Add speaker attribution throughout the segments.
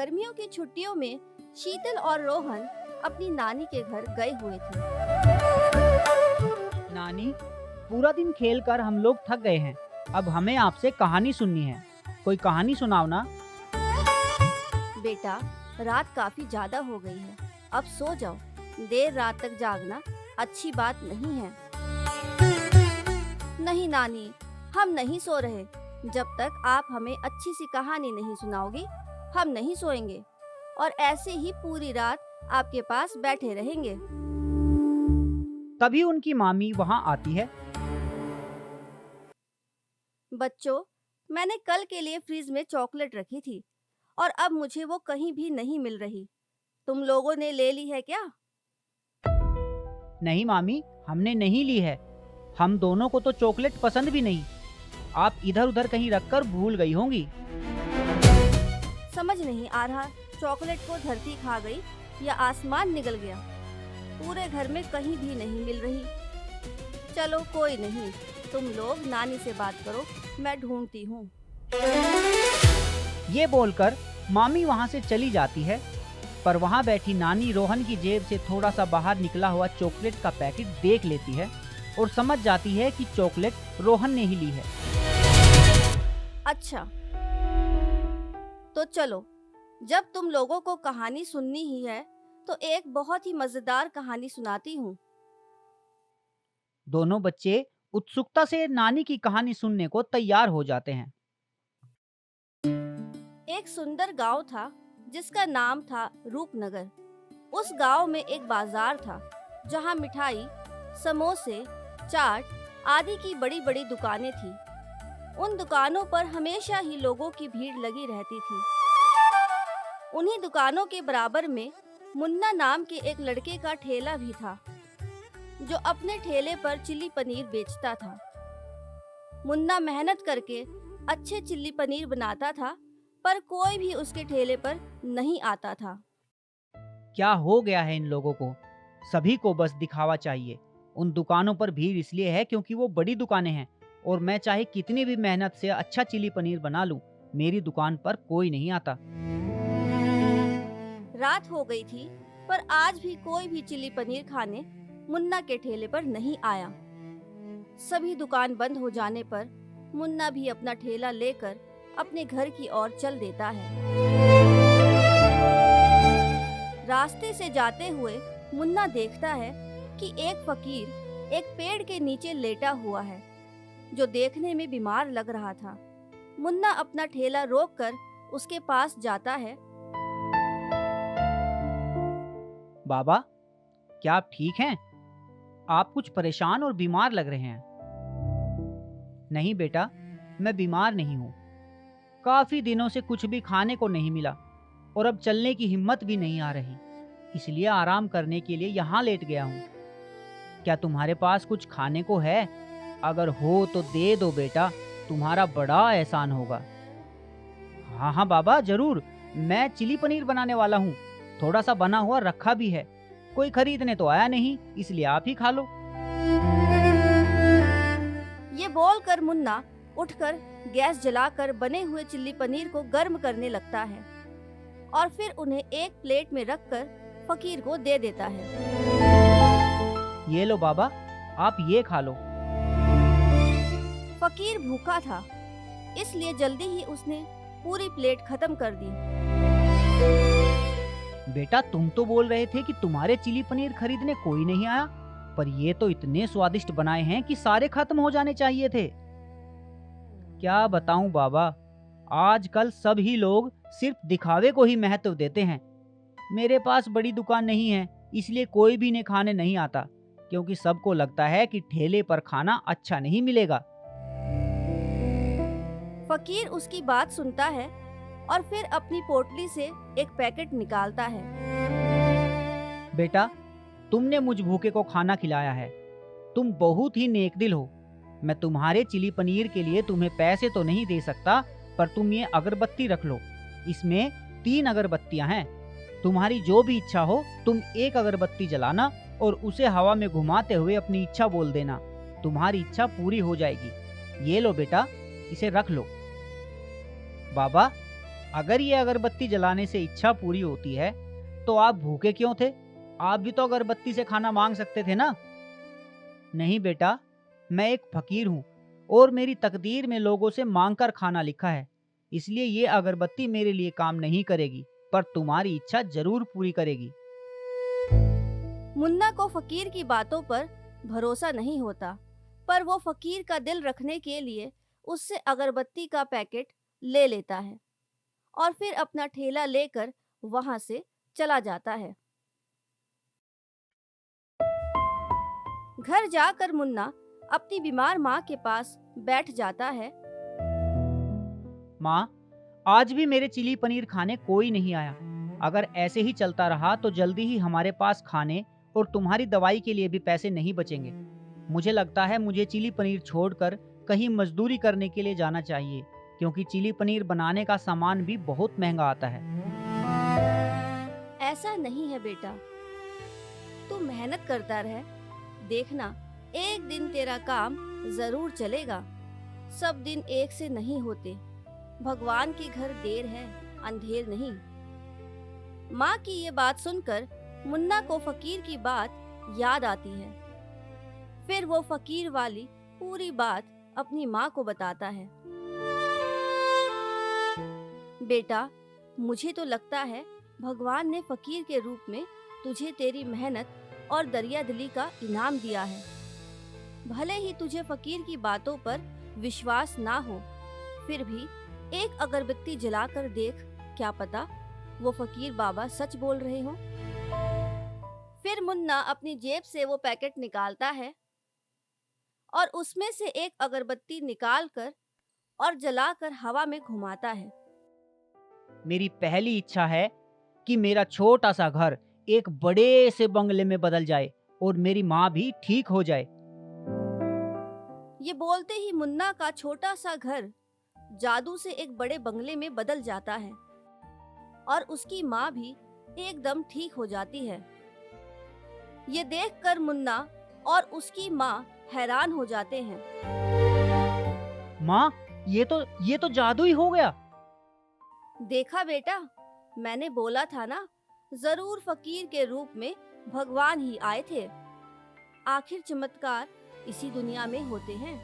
Speaker 1: गर्मियों की छुट्टियों में शीतल और रोहन अपनी नानी के घर गए हुए थे।
Speaker 2: नानी, पूरा दिन खेलकर हम लोग थक गए हैं। अब हमें आपसे कहानी सुननी है। कोई कहानी सुनाओ ना।
Speaker 1: बेटा, रात काफी ज्यादा हो गई है, अब सो जाओ। देर रात तक जागना अच्छी बात नहीं है। नहीं नानी, हम नहीं सो रहे। जब तक आप हमें अच्छी सी कहानी नहीं सुनाओगी, हम नहीं सोएंगे और ऐसे ही पूरी रात आपके पास बैठे रहेंगे।
Speaker 2: तभी उनकी मामी वहाँ आती है।
Speaker 1: बच्चों, मैंने कल के लिए फ्रिज में चॉकलेट रखी थी और अब मुझे वो कहीं भी नहीं मिल रही। तुम लोगों ने ले ली है क्या?
Speaker 2: नहीं मामी, हमने नहीं ली है। हम दोनों को तो चॉकलेट पसंद भी नहीं। आप इधर उधर कहीं रखकर भूल गई होंगी।
Speaker 1: समझ नहीं आ रहा, चॉकलेट को धरती खा गई या आसमान निगल गया। पूरे घर में कहीं भी नहीं मिल रही। चलो कोई नहीं, तुम लोग नानी से बात करो, मैं ढूंढती हूँ।
Speaker 2: ये बोलकर मामी वहाँ से चली जाती है, पर वहाँ बैठी नानी रोहन की जेब से थोड़ा सा बाहर निकला हुआ चॉकलेट का पैकेट देख लेती है और समझ जाती है कि चॉकलेट रोहन ने ही ली है।
Speaker 1: अच्छा, तो चलो, जब तुम लोगों को कहानी सुननी ही है तो एक बहुत ही मजेदार कहानी सुनाती हूँ।
Speaker 2: दोनों बच्चे उत्सुकता से नानी की कहानी सुनने को तैयार हो जाते हैं।
Speaker 1: एक सुंदर गांव था जिसका नाम था रूपनगर। उस गांव में एक बाजार था जहां मिठाई, समोसे, चाट आदि की बड़ी बड़ी दुकानें थी। उन दुकानों पर हमेशा ही लोगों की भीड़ लगी रहती थी। उन्हीं दुकानों के बराबर में मुन्ना नाम के एक लड़के का ठेला भी था, जो अपने ठेले पर चिल्ली पनीर बेचता था। मुन्ना मेहनत करके अच्छे चिल्ली पनीर बनाता था, पर कोई भी उसके ठेले पर नहीं आता था।
Speaker 2: क्या हो गया है इन लोगों को? सभी को बस दिखावा चाहिए। उन दुकानों पर भीड़ इसलिए है क्योंकि वो बड़ी दुकानें हैं, और मैं चाहे कितनी भी मेहनत से अच्छा चिली पनीर बना लूं, मेरी दुकान पर कोई नहीं आता।
Speaker 1: रात हो गई थी, पर आज भी कोई भी चिल्ली पनीर खाने मुन्ना के ठेले पर नहीं आया। सभी दुकान बंद हो जाने पर मुन्ना भी अपना ठेला लेकर अपने घर की ओर चल देता है। रास्ते से जाते हुए मुन्ना देखता है कि एक फकीर एक पेड़ के नीचे लेटा हुआ है, जो देखने में बीमार लग रहा था। मुन्ना अपना ठेला रोककर उसके पास जाता है।
Speaker 2: बाबा, क्या आप ठीक हैं? आप कुछ परेशान और बीमार लग रहे हैं। नहीं बेटा, मैं बीमार नहीं हूँ। काफी दिनों से कुछ भी खाने को नहीं मिला और अब चलने की हिम्मत भी नहीं आ रही, इसलिए आराम करने के लिए यहाँ लेट गया हूँ। क्या तुम्हारे पास कुछ खाने को है? अगर हो तो दे दो बेटा, तुम्हारा बड़ा एहसान होगा। हाँ हाँ बाबा, जरूर। मैं चिली पनीर बनाने वाला हूँ। थोड़ा सा बना हुआ रखा भी है। कोई खरीदने तो आया नहीं, इसलिए आप ही खा लो।
Speaker 1: ये बोलकर मुन्ना उठकर गैस जलाकर बने हुए चिल्ली पनीर को गर्म करने लगता है और फिर उन्हें एक प्लेट में रखकर फकीर को दे देता है।
Speaker 2: ये लो बाबा, आप ये खा लो।
Speaker 1: फकीर भूखा था, इसलिए जल्दी ही उसने पूरी प्लेट खत्म कर दी।
Speaker 2: बेटा, तुम तो बोल रहे थे कि तुम्हारे चिली पनीर खरीदने कोई नहीं आया, पर ये तो इतने स्वादिष्ट बनाए हैं कि सारे खत्म हो जाने चाहिए थे। क्या बताऊं बाबा, आजकल सभी लोग सिर्फ दिखावे को ही महत्व देते हैं। मेरे पास बड़ी दुकान नहीं है, इसलिए कोई भी इन्हें खाने नहीं आता, क्योंकि सबको लगता है कि ठेले पर खाना अच्छा नहीं मिलेगा।
Speaker 1: फकीर उसकी बात सुनता है और फिर अपनी पोटली से एक पैकेट निकालता है।
Speaker 2: बेटा, तुमने मुझ भूखे को खाना खिलाया है। तुम बहुत ही नेकदिल हो। मैं तुम्हारे चिली पनीर के लिए तुम्हें पैसे तो नहीं दे सकता, पर तुम ये अगरबत्ती रख लो। इसमें 3 अगरबत्तियां हैं। तुम्हारी जो भी इच्छा हो, तुम एक अगरबत्ती जलाना और उसे हवा में घुमाते हुए अपनी इच्छा बोल देना। तुम्हारी इच्छा पूरी हो जाएगी। ये लो बेटा, इसे रख लो। बाबा, अगर ये अगरबत्ती जलाने से इच्छा पूरी होती है तो आप भूखे क्यों थे? आप भी तो अगरबत्ती से खाना मांग सकते थे ना। नहीं बेटा, मैं एक फकीर हूँ और मेरी तकदीर में लोगों से मांग कर खाना लिखा है, इसलिए ये अगरबत्ती मेरे लिए काम नहीं करेगी, पर तुम्हारी इच्छा जरूर पूरी करेगी।
Speaker 1: मुन्ना को फकीर की बातों पर भरोसा नहीं होता, पर वो फकीर का दिल रखने के लिए उससे अगरबत्ती का पैकेट ले लेता है और फिर अपना ठेला लेकर वहां से चला जाता है। घर जाकर मुन्ना अपनी बीमार माँ के पास बैठ जाता है।
Speaker 2: माँ, आज भी मेरे चिली पनीर खाने कोई नहीं आया। अगर ऐसे ही चलता रहा तो जल्दी ही हमारे पास खाने और तुम्हारी दवाई के लिए भी पैसे नहीं बचेंगे। मुझे लगता है मुझे चिली पनीर छोड़कर कहीं मजदूरी करने के लिए जाना चाहिए, क्योंकि चिली पनीर बनाने का सामान भी बहुत महंगा आता है।
Speaker 1: ऐसा नहीं है बेटा, तू मेहनत करता रह, देखना एक दिन तेरा काम जरूर चलेगा। सब दिन एक से नहीं होते, भगवान के घर देर है अंधेर नहीं। माँ की ये बात सुनकर मुन्ना को फकीर की बात याद आती है। फिर वो फकीर वाली पूरी बात अपनी माँ को बताता है। बेटा, मुझे तो लगता है भगवान ने फकीर के रूप में तुझे तेरी मेहनत और दरियादिली का इनाम दिया है। भले ही तुझे फकीर की बातों पर विश्वास ना हो, फिर भी एक अगरबत्ती जलाकर देख, क्या पता वो फकीर बाबा सच बोल रहे हो। फिर मुन्ना अपनी जेब से वो पैकेट निकालता है और उसमें से एक अगरबत्ती निकालकर और जलाकर हवा में घुमाता है।
Speaker 2: मेरी पहली इच्छा है कि मेरा छोटा सा घर एक बड़े से बंगले में बदल जाए और मेरी माँ भी ठीक हो जाए।
Speaker 1: ये बोलते ही मुन्ना का छोटा सा घर जादू से एक बड़े बंगले में बदल जाता है और उसकी माँ भी एकदम ठीक हो जाती है। ये देखकर मुन्ना और उसकी माँ हैरान हो जाते हैं।
Speaker 2: माँ, ये तो जादू ही हो गया।
Speaker 1: देखा बेटा, मैंने बोला था ना, जरूर फकीर के रूप में भगवान ही आए थे। आखिर चमत्कार इसी दुनिया में होते हैं।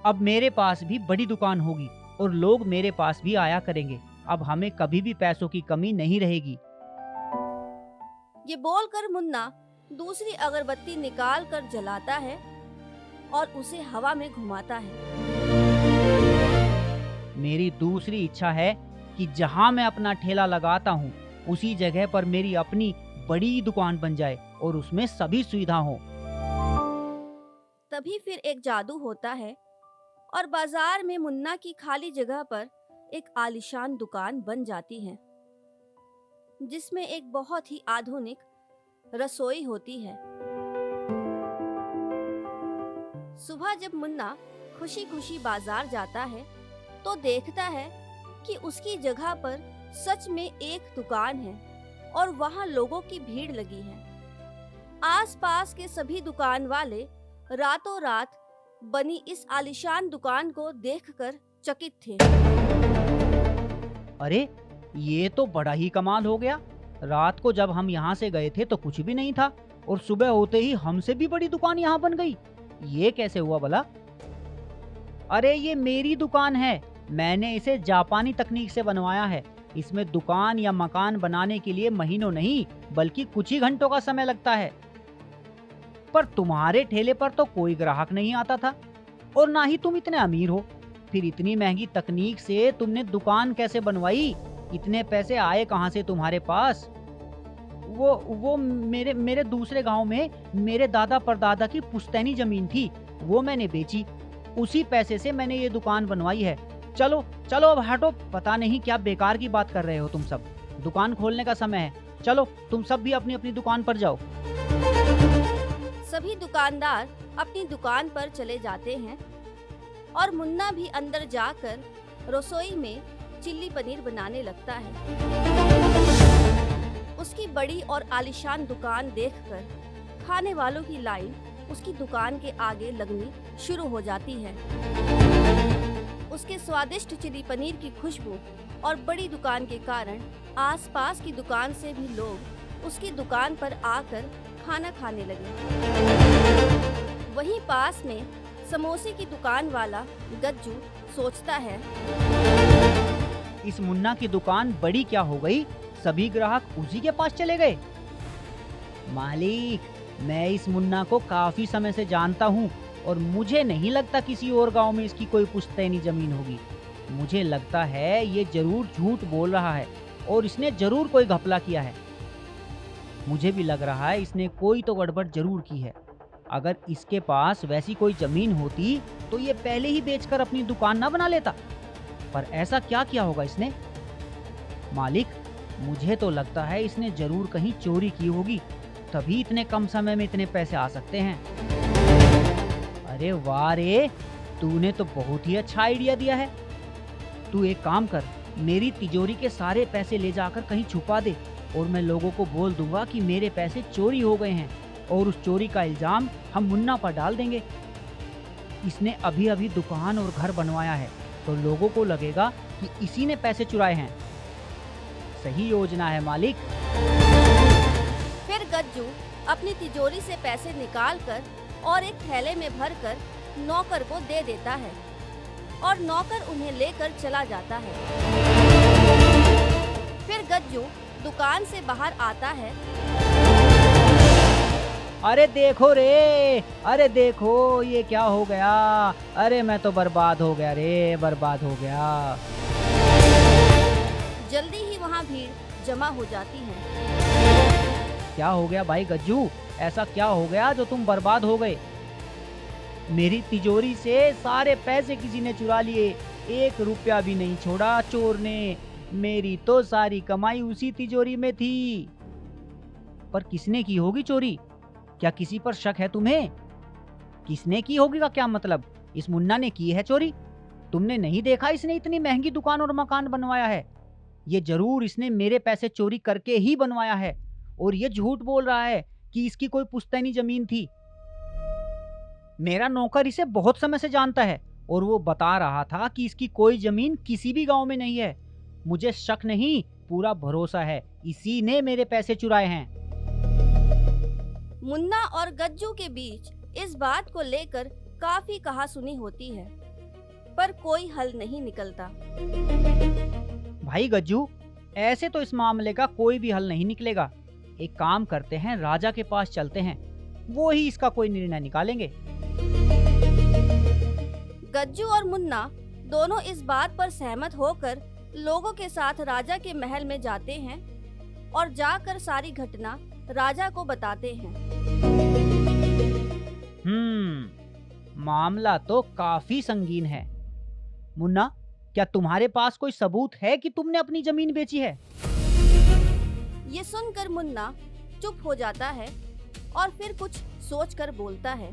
Speaker 2: अब मेरे पास भी बड़ी दुकान होगी और लोग मेरे पास भी आया करेंगे। अब हमें कभी भी पैसों की कमी नहीं रहेगी।
Speaker 1: ये बोलकर मुन्ना दूसरी अगरबत्ती निकाल कर जलाता है और उसे हवा में घुमाता है।
Speaker 2: मेरी दूसरी इच्छा है कि जहाँ मैं अपना ठेला लगाता हूँ उसी जगह पर मेरी अपनी बड़ी दुकान बन जाए और उसमें सभी सुविधा हो।
Speaker 1: तभी फिर एक जादू होता है और बाजार में मुन्ना की खाली जगह पर एक आलीशान दुकान बन जाती है, जिसमें एक बहुत ही आधुनिक रसोई होती है। सुबह जब मुन्ना खुशी खुशी बाजार जाता है तो देखता है कि उसकी जगह पर सच में एक दुकान है और वहां लोगों की भीड़ लगी है। आसपास के सभी दुकान वाले रातों रात बनी इस आलीशान दुकान को देखकर चकित थे।
Speaker 2: अरे, ये तो बड़ा ही कमाल हो गया। रात को जब हम यहाँ से गए थे तो कुछ भी नहीं था और सुबह होते ही हमसे भी बड़ी दुकान यहाँ बन गई। ये कैसे हुआ भला? अरे, ये मेरी दुकान है। मैंने इसे जापानी तकनीक से बनवाया है। इसमें दुकान या मकान बनाने के लिए महीनों नहीं बल्कि कुछ ही घंटों का समय लगता है। पर तुम्हारे ठेले पर तो कोई ग्राहक नहीं आता था और ना ही तुम इतने अमीर हो। फिर इतनी महंगी तकनीक से तुमने दुकान कैसे बनवाई? इतने पैसे आए कहाँ से तुम्हारे पास? वो मेरे दूसरे गांव में मेरे दादा परदादा की पुश्तैनी जमीन थी, वो मैंने बेची। उसी पैसे से मैंने ये दुकान बनवाई है। चलो चलो अब हटो, पता नहीं क्या बेकार की बात कर रहे हो तुम सब। दुकान खोलने का समय है, चलो तुम सब भी अपनी अपनी दुकान पर जाओ।
Speaker 1: सभी दुकानदार अपनी दुकान पर चले जाते हैं और मुन्ना भी अंदर जाकर रसोई में चिल्ली पनीर बनाने लगता है। उसकी बड़ी और आलीशान दुकान देखकर खाने वालों की लाइन उसकी दुकान के आगे लगनी शुरू हो जाती है। उसके स्वादिष्ट चिली पनीर की खुशबू और बड़ी दुकान के कारण आसपास की दुकान से भी लोग उसकी दुकान पर आकर खाना खाने लगे। वहीं पास में समोसे की दुकान वाला गज्जू सोचता है,
Speaker 2: इस मुन्ना की दुकान बड़ी क्या हो गई, सभी ग्राहक उसी के पास चले गए। मालिक, मैं इस मुन्ना को काफी समय से जानता हूँ और मुझे नहीं लगता किसी और गांव में इसकी कोई पुश्तैनी जमीन होगी। मुझे लगता है ये जरूर झूठ बोल रहा है और इसने जरूर कोई घपला किया है। मुझे भी लग रहा है इसने कोई तो गड़बड़ जरूर की है। अगर इसके पास वैसी कोई जमीन होती तो ये पहले ही बेचकर अपनी दुकान ना बना लेता। पर ऐसा क्या किया होगा इसने? मालिक, मुझे तो लगता है इसने जरूर कहीं चोरी की होगी, तभी इतने कम समय में इतने पैसे आ सकते हैं। अरे वाह रे, तूने तो बहुत ही अच्छा आइडिया दिया है। तू एक काम कर, मेरी तिजोरी के सारे पैसे ले जाकर कहीं छुपा दे और मैं लोगों को बोल दूंगा कि मेरे पैसे चोरी हो गए हैं और उस चोरी का इल्जाम हम मुन्ना पर डाल देंगे। इसने अभी अभी दुकान और घर बनवाया है तो लोगों को लगेगा कि इसी ने पैसे चुराए हैं। सही योजना है मालिक।
Speaker 1: फिर गज्जू अपनी तिजोरी से पैसे निकालकर और एक थैले में भरकर नौकर को दे देता है और नौकर उन्हें लेकर चला जाता है। फिर गज्जू दुकान से बाहर आता है।
Speaker 2: अरे देखो रे, अरे देखो ये क्या हो गया, अरे मैं तो बर्बाद हो गया रे, बर्बाद हो गया।
Speaker 1: जल्दी ही वहाँ भीड़ जमा हो जाती है।
Speaker 2: क्या हो गया भाई गज्जू, ऐसा क्या हो गया जो तुम बर्बाद हो गए? मेरी तिजोरी से सारे पैसे किसी ने चुरा लिए, 1 रुपया भी नहीं छोड़ा चोर ने। मेरी तो सारी कमाई उसी तिजोरी में थी। पर किसने की होगी चोरी? क्या किसी पर शक है तुम्हें? किसने की होगी का क्या मतलब? इस मुन्ना ने की है चोरी? तुमने नहीं देखा इसने इतनी महंगी दुकान और मकान बनवाया है? ये जरूर इसने मेरे पैसे चोरी करके ही बनवाया है और ये झूठ बोल रहा है कि इसकी कोई पुश्तैनी जमीन थी। मेरा नौकर इसे बहुत समय से जानता है और वो बता रहा था कि इसकी कोई जमीन किसी भी गांव में नहीं है। मुझे शक नहीं, पूरा भरोसा है, इसी ने मेरे पैसे चुराए हैं।
Speaker 1: मुन्ना और गज्जू के बीच इस बात को लेकर काफी कहासुनी होती है, पर कोई हल नहीं निकलता।
Speaker 2: भाई गज्जू, ऐसे तो इस मामले का कोई भी हल नहीं निकलेगा। एक काम करते हैं, राजा के पास चलते हैं, वो ही इसका कोई निर्णय निकालेंगे।
Speaker 1: गज्जू और मुन्ना दोनों इस बात पर सहमत होकर लोगों के साथ राजा के महल में जाते हैं और जाकर सारी घटना राजा को बताते हैं।
Speaker 2: मामला तो काफी संगीन है। मुन्ना, क्या तुम्हारे पास कोई सबूत है कि तुमने अपनी जमीन बेची है?
Speaker 1: ये सुनकर मुन्ना चुप हो जाता है और फिर कुछ सोचकर बोलता है।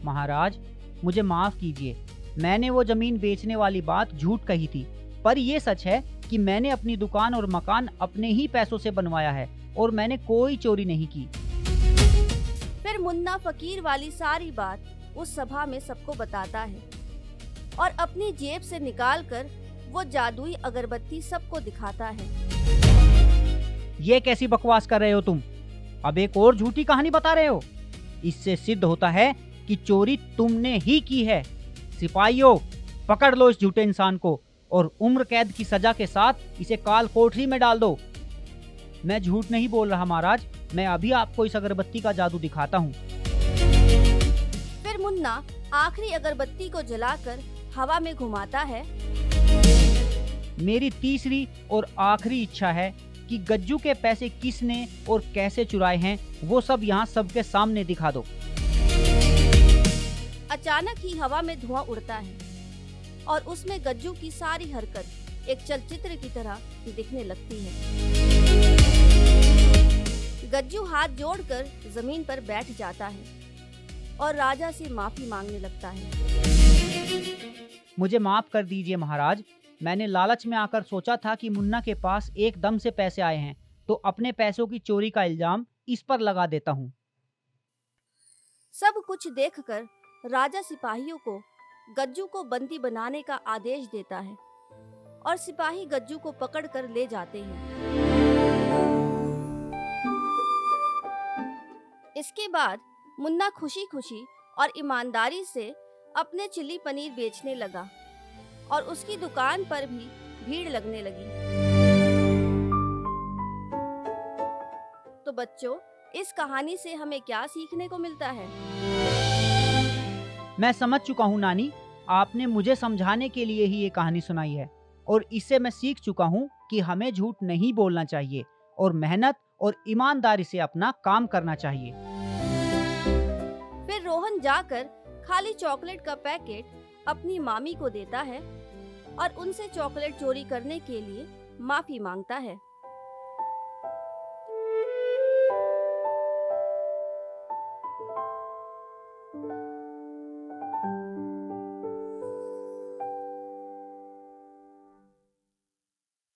Speaker 2: महाराज, मुझे माफ कीजिए, मैंने वो जमीन बेचने वाली बात झूठ कही थी, पर ये सच है कि मैंने अपनी दुकान और मकान अपने ही पैसों से बनवाया है और मैंने कोई चोरी नहीं की।
Speaker 1: फिर मुन्ना फकीर वाली सारी बात उस सभा में सबको बताता है और अपनी जेब से निकालकर वो जादुई अगरबत्ती सबको दिखाता है।
Speaker 2: ये कैसी बकवास कर रहे हो तुम? अब एक और झूठी कहानी बता रहे हो। इससे सिद्ध होता है कि चोरी तुमने ही की है। सिपाहियों, पकड़ लो इस झूठे इंसान को और उम्र कैद की सजा के साथ इसे काल कोठरी में डाल दो। मैं झूठ नहीं बोल रहा महाराज, मैं अभी आपको इस अगरबत्ती का जादू दिखाता हूँ।
Speaker 1: फिर मुन्ना आखिरी अगरबत्ती को जलाकर हवा में घुमाता है।
Speaker 2: मेरी तीसरी और आखिरी इच्छा है कि गज्जू के पैसे किसने और कैसे चुराए हैं वो सब यहाँ सबके सामने दिखा दो।
Speaker 1: अचानक ही हवा में धुआं उड़ता है और उसमें गज्जू की सारी हरकत एक चलचित्र की तरह दिखने लगती है। गज्जू हाथ जोड़कर जमीन पर बैठ जाता है और राजा से माफी मांगने लगता है।
Speaker 2: मुझे माफ कर दीजिए महाराज, मैंने लालच में आकर सोचा था कि मुन्ना के पास एकदम से पैसे आए हैं तो अपने पैसों की चोरी का इल्जाम इस पर लगा देता हूँ।
Speaker 1: सब कुछ देखकर राजा सिपाहियों को गज्जू को बंदी बनाने का आदेश देता है और सिपाही गज्जू को पकड़कर ले जाते हैं। इसके बाद मुन्ना खुशी खुशी और ईमानदारी से अपने चिली पनीर बेचने लगा और उसकी दुकान पर भी भीड़ लगने लगी। तो बच्चों, इस कहानी से हमें क्या सीखने को मिलता है?
Speaker 2: मैं समझ चुका हूँ नानी, आपने मुझे समझाने के लिए ही ये कहानी सुनाई है और इससे मैं सीख चुका हूँ कि हमें झूठ नहीं बोलना चाहिए और मेहनत और ईमानदारी से अपना काम करना चाहिए।
Speaker 1: फिर रोहन जाकर खाली चॉकलेट का पैकेट अपनी मामी को देता है और उनसे चॉकलेट चोरी करने के लिए माफी मांगता है।